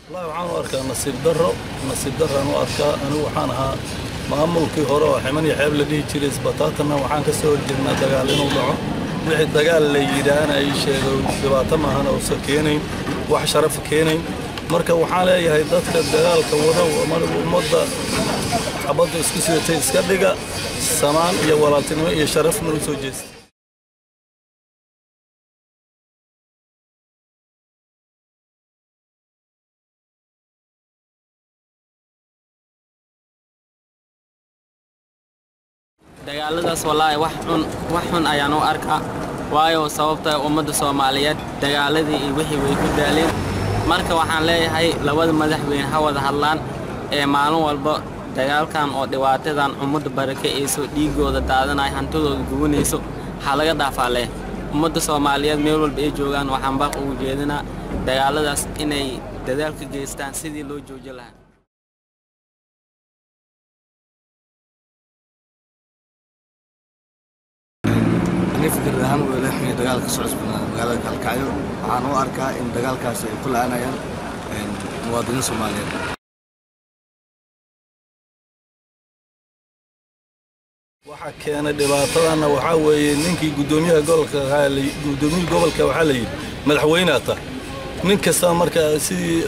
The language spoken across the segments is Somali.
والله waxaan u arkaa nasiib darro aan u arkaa anigu waxaan ahaa maamulkii hore oo ximan iyo xeeb la dhihi jiray isbitaalkana waxaan ka soo horjeednaa dagaal inuu dhaco wixii dagaal la yidhaahna ay sheego dhibaato maahan oo keenayn wax sharaf keenayn marka waxaan leeyahay dadka dagaalka wada ummadda xabadda isku sidatay iska dhiga samaan iyo walaaltinimo iyo sharafna u soo jeesta dagaaladaas wallahi wax xun ayaan u arkaa waayo sababta ummadda Soomaaliyeed dagaaladii iyo wixii way ku daaleen marka waxaan leeyahay labada madaxweyne ha wada hadlaan ee maalin walba dagaalkan oo dhibaatadan ummadda barakeeyso dhiigooda daadanay hantidooda gubanayso waxa laga dhaafaalay ummadda Soomaaliyeed meel walba ay joogaan waxaan baq ugu jeedinaa dagaaladaas inay dadaal ka geystaan sidii loo joojin lahaa فكر أهم ولا إحنا دجال كسرعة دجال كالكعيو عن وأركا إن دجال كاس كل أنا ين مواطنين سوماليين waxa keenay dhibaatadana waxa weeye ninkii gudoomiyaha gobolka waxa la yiri madaxweynaha nin kasta marka sidii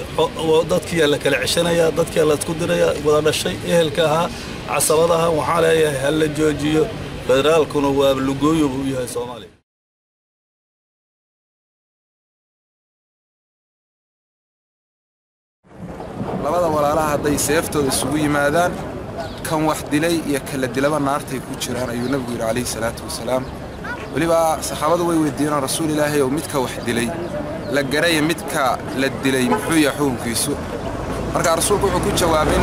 dadkii la kala cishanaya dadkii la isku diraya wada dhashay ehelka aha casabadaha waxa leeyahay hal la joojiyo federaalkuna waa lugooyo uu yahay Soomaaliya labada walaalaha haday seeftooda isugu yimaadaan kan wax dilay iyo kala dilaba naartay ku jiraan ayuu nabigu yiri kaleey salaatu wasalaam waliba saxaabadu way weydiinayaan rasuul ilaahay oo midka wax dilay la garay midka la dilay muxuu yahay xukunkiisu marka rasuulku wuxuu ku jawaabay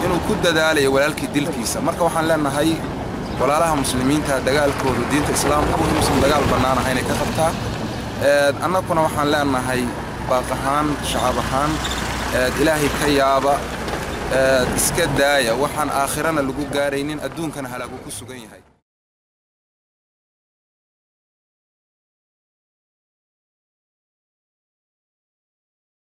inuu ku dadaalayo walaalkii dilkiisa marka waxaan leenahay walaalaha muslimiinta dagaalkooda diinta islaamka oo dagaal banaan ah inay ka qabtaan annaguna waxaan leenahay baaqahan shacab ahaan ilaahay ka yaaba iska daaya waxaan aakhirana lagu gaaraynin adduunkana halaagu ku sugan yahay